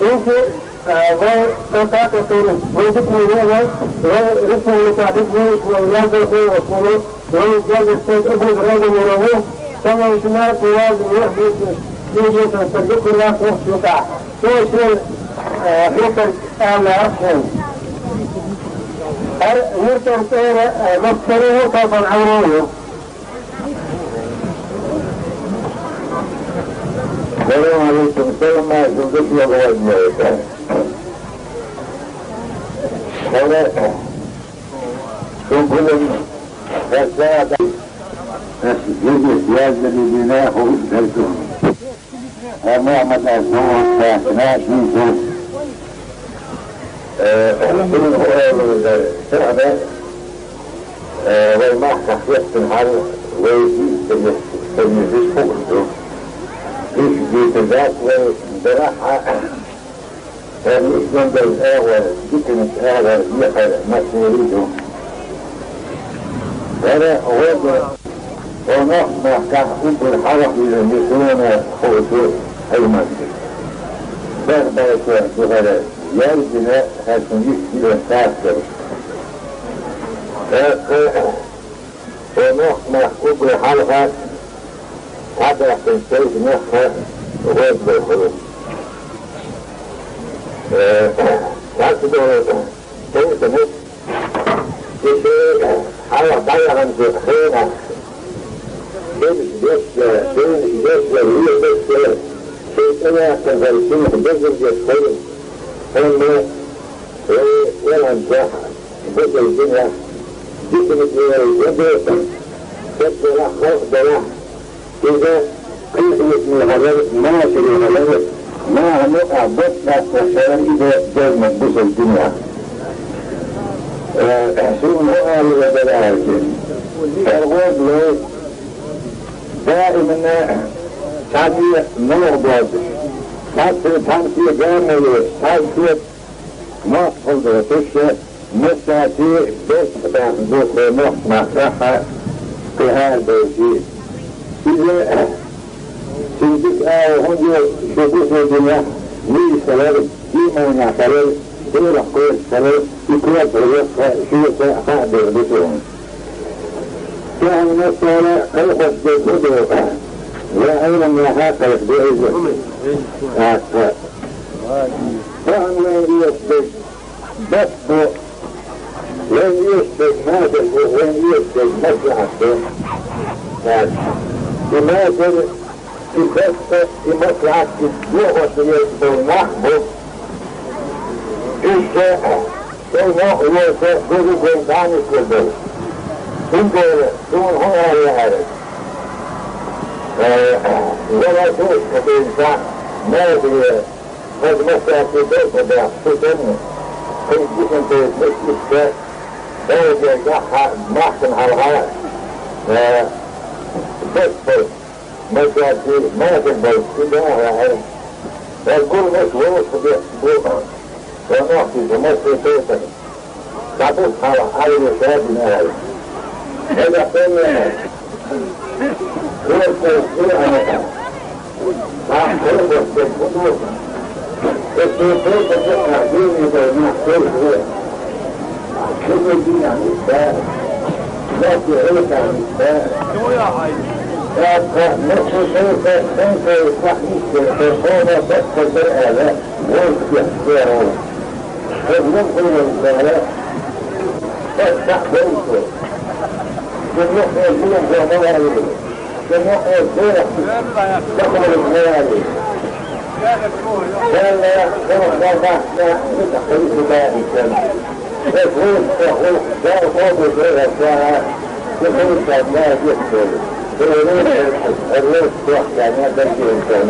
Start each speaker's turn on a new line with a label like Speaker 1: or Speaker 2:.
Speaker 1: Çünkü kontak ediyoruz. Müzik müziğine ve Republika Hizmi yazdığı okulu ve gelirse bu grevini Sanayişler kullanılıyor. Bir sözü kullanılıyor. Dolayısıyla Hürter Allah'ın her Hürter مصدره طبعا عوريه.
Speaker 2: السلام عليكم. السلام عليكم. ذكي الله أجمعين. هذا كل الساعة يجي سياسة لبناه وإسكالتون ومعمد أسوه كاسناش من سوس كل الشعب ويمحك يحسن حال ويجي تجيش فوق إيش بيتذاك وبراحة مش جنب القهوة ديكنت قهوة يحر ما تريده أنا وضع ونحن كحقوق الحرق إلى نسونا خطوط المنزل بغبرة بغلاء يرجنا هاتنجيش إلى التاثر ونحن كحقوق الحرق هذا تنسيج نحن وضع الخروج هكذا تنسى كشيء حاجة ضيعا في خيرا بين جسد هي بس شيء كذلك بجر جسد هم يلعب بجر الدنيا جسد يجب تبدأ خوف دلاح إذا قيمة من الغلال ما في الغلال ما نقع بطلع تشاري إذا جاز مقبوس الدنيا شو نقع لبدلاك الغوض له دائما تعطي نوضد تعطي جامل تعطي مصفل درتش مساتي بس تأخذوك محمى راحة في هذا الشيء إذا تنتج هون شوفوا في الدنيا مين سبب كيما نعتبر غير قوي سبب يكون الرزق شو قاعد بتوعهم كان مثلا أخذ بالقدوة وأيضا من هذا الجائزة فهم لن يثبت بس لن يثبت هذا ولن يثبت مصلحته لماذا يثبت مصلحة اللغة المحبوب إيش سينوح يوسف بذي ثاني كله انظر دون هنا يعرف ولا توش كإنسان ما يدري قد مسا في بيت ده تسمى كنت انت تسمى بيت يجحها محسن على الغاية بس مسا في ما تنبي كده يعرف والكل مش وصف بيحبوها ونحكي بمصر تيسر تعطيك على الشهاد النهاية هذا ثانيا هو التوسيع عنها هو التوسيع التوسيع تجمع ديني تجمع كل كل الدين عن الإسلام ذات عيك عن الإسلام نفس شيء أنت يصحيك تقوم بس بالآلاء ويستحسره فبنقل الإنسان تفتح بيته جميع الدين جمالي جميع الدين تقبل الغالي كان لا يحضر لا تحقيق ذلك يقول لا يقول غير الساعة يقول لا يحضر الرئيس يحضر يعني هذا الإنسان